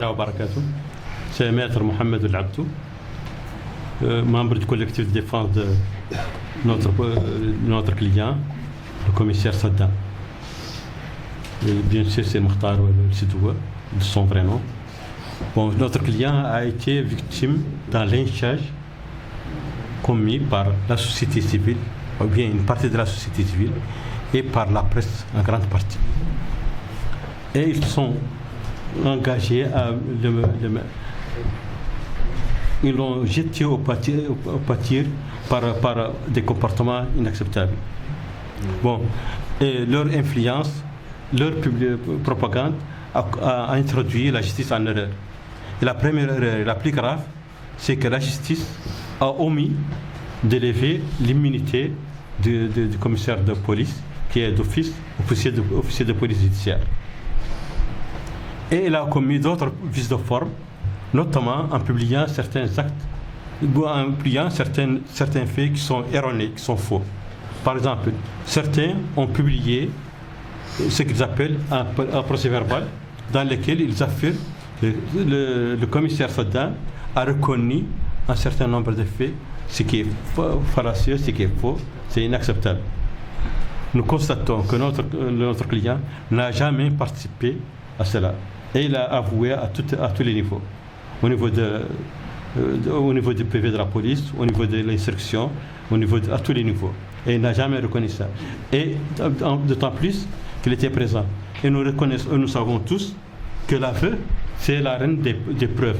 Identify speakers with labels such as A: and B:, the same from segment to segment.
A: Barakatuh. C'est Maître Mohamed El Abdou, membre du collectif de défense de notre client, le commissaire Saddam. Et bien sûr, c'est Mokhtar Sidoua, de son vrai nom. Bon, notre client a été victime d'un lynchage commis par la société civile, ou bien une partie de la société civile, et par la presse en grande partie. Et ils sont engagés à ils l'ont jeté au pâtir par des comportements inacceptables. Bon, et leur influence, leur propagande a introduit la justice en erreur. Et la première erreur, la plus grave, c'est que la justice a omis d'élever l'immunité du commissaire de police, qui est d'office officier de police judiciaire. Et elle a commis d'autres vices de forme, notamment en publiant certains actes, en publiant certains faits qui sont erronés, qui sont faux. Par exemple, certains ont publié ce qu'ils appellent un procès-verbal dans lequel ils affirment que le commissaire Saddam a reconnu un certain nombre de faits, ce qui est fallacieux, ce qui est faux, c'est inacceptable. Nous constatons que notre client n'a jamais participé à cela. Et il a avoué à tous les niveaux. Au niveau du PV de la police, au niveau de l'instruction, à tous les niveaux. Et il n'a jamais reconnu ça. Et d'autant plus qu'il était présent. Et nous savons tous que l'aveu, c'est la reine des preuves.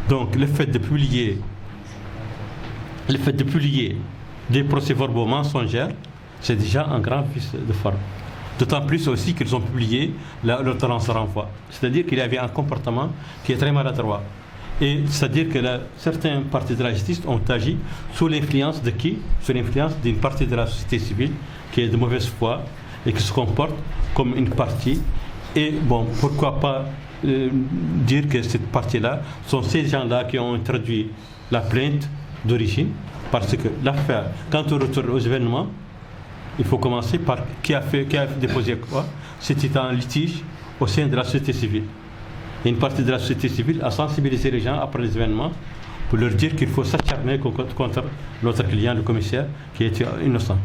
A: Donc le fait de publier des procès-verbaux mensongers, c'est déjà un grand vice de forme. D'autant plus aussi qu'ils ont publié l'ordonnance de renvoi. C'est-à-dire qu'il y avait un comportement qui est très maladroit. Et c'est-à-dire que certaines parties de la justice ont agi sous l'influence de qui? Sous l'influence d'une partie de la société civile qui est de mauvaise foi et qui se comporte comme une partie. Et bon, pourquoi pas dire que cette partie-là sont ces gens-là qui ont introduit la plainte d'origine, parce que l'affaire, quand on retourne aux événements, il faut commencer par qui a déposé quoi. C'était un litige au sein de la société civile. Et une partie de la société civile a sensibilisé les gens après les événements pour leur dire qu'il faut s'acharner contre notre client, le commissaire, qui était innocent.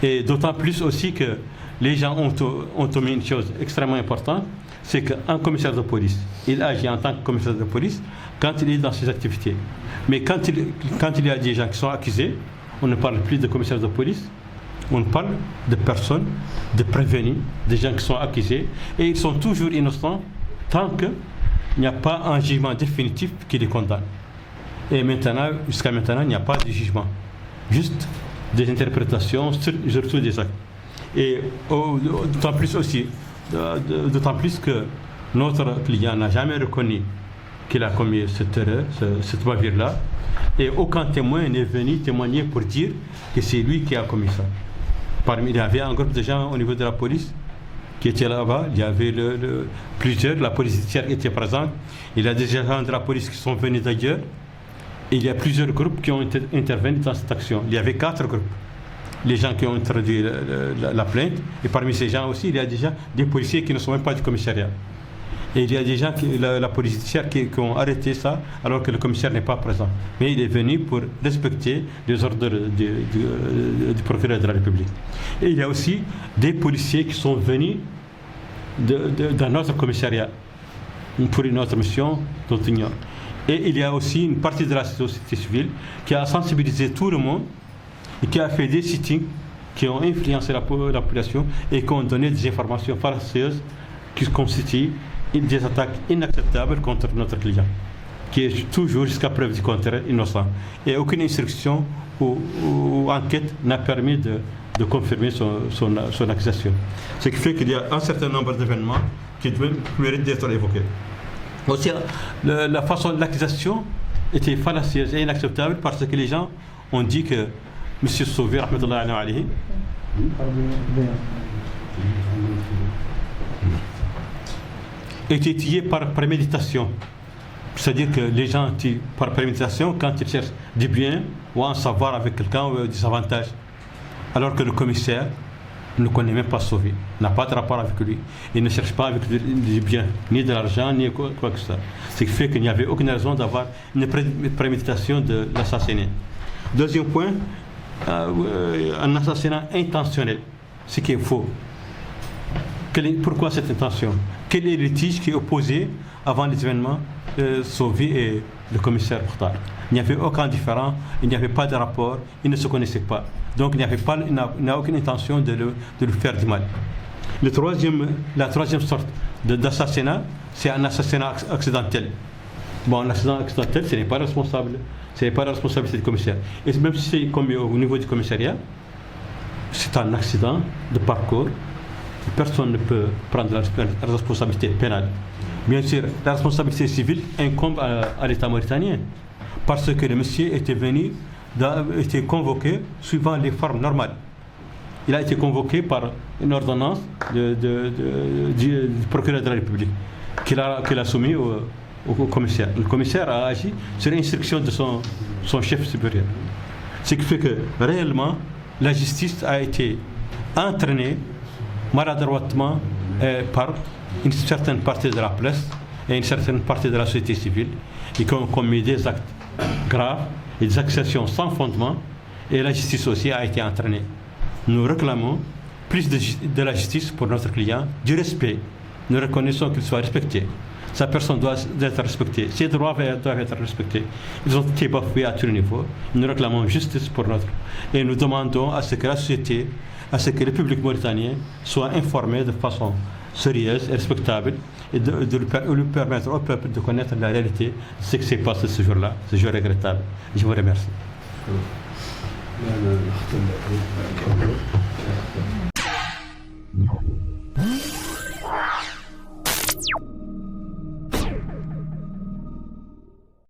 A: Et d'autant plus aussi que les gens ont omis une chose extrêmement importante, c'est qu'un commissaire de police, il agit en tant que commissaire de police quand il est dans ses activités. Mais quand il y a des gens qui sont accusés, on ne parle plus de commissaire de police, on parle de personnes, de prévenus, des gens qui sont accusés, et ils sont toujours innocents tant qu'il n'y a pas un jugement définitif qui les condamne. Et maintenant, jusqu'à maintenant, il n'y a pas de jugement, juste des interprétations, surtout des actes. Et d'autant plus aussi, d'autant plus que notre client n'a jamais reconnu qu'il a commis cette erreur, cette bavure-là, et aucun témoin n'est venu témoigner pour dire que c'est lui qui a commis ça. Il y avait un groupe de gens au niveau de la police qui étaient là-bas, il y avait plusieurs, la police judiciaire était présente, il y a des agents de la police qui sont venus d'ailleurs, et il y a plusieurs groupes qui ont intervenu dans cette action. Il y avait 4 groupes, les gens qui ont introduit la plainte, et parmi ces gens aussi, il y a déjà des policiers qui ne sont même pas du commissariat. Et il y a des gens, la police judiciaire, qui ont arrêté ça alors que le commissaire n'est pas présent. Mais il est venu pour respecter les ordres du procureur de la République. Et il y a aussi des policiers qui sont venus dans notre commissariat pour une autre mission dont on ignore. Et il y a aussi une partie de la société civile qui a sensibilisé tout le monde et qui a fait des sittings qui ont influencé la population et qui ont donné des informations fallacieuses qui constituent des attaques inacceptables contre notre client, qui est toujours, jusqu'à preuve du contraire, innocent. Et aucune instruction ou enquête n'a permis de confirmer son accusation. Ce qui fait qu'il y a un certain nombre d'événements qui méritent d'être évoqués. Aussi, la façon de l'accusation était fallacieuse et inacceptable parce que les gens ont dit que M. Sauvé, rahmatullahi alayhi, était tué par préméditation. C'est-à-dire que les gens tuent par préméditation quand ils cherchent du bien ou un savoir avec quelqu'un ou des avantages. Alors que le commissaire ne connaît même pas Sophie, n'a pas de rapport avec lui, il ne cherche pas avec du bien, ni de l'argent, ni quoi que ce soit. Ce qui fait qu'il n'y avait aucune raison d'avoir une préméditation de l'assassiner. Deuxième point, un assassinat intentionnel, ce qui est faux. Pourquoi cette intention? Quel est le litige qui est opposé avant les événements Sophie et le commissaire Mokhtar? Il n'y avait aucun différend, il n'y avait pas de rapport, ils ne se connaissaient pas. Donc il n'a aucune intention de lui faire du mal. La troisième sorte d'assassinat, c'est un assassinat accidentel. Bon, l'accident accidentel, ce n'est pas responsable. Ce n'est pas la responsabilité du commissaire. Et même si c'est comme au niveau du commissariat, c'est un accident de parcours. Personne ne peut prendre la responsabilité pénale. Bien sûr, la responsabilité civile incombe à l'État mauritanien. Parce que le monsieur était convoqué suivant les formes normales. Il a été convoqué par une ordonnance du procureur de la République qu'il a soumis au commissaire. Le commissaire a agi sur l'instruction de son chef supérieur. Ce qui fait que réellement, la justice a été entraînée maladroitement par une certaine partie de la presse et une certaine partie de la société civile et qui ont commis des actes graves et des accusations sans fondement, et la justice aussi a été entraînée. Nous réclamons plus de la justice pour notre client, du respect. Nous reconnaissons qu'il soit respecté. Sa personne doit être respectée. Ses droits doivent être respectés. Ils ont été bafoués à tous les niveaux. Nous réclamons justice pour notre. Et nous demandons à ce que la société, à ce que le public mauritanien soit informé de façon sérieuse et respectable et de lui permettre au peuple de connaître la réalité de ce qui s'est passé ce jour-là, ce jour regrettable. Je vous remercie.
B: Non.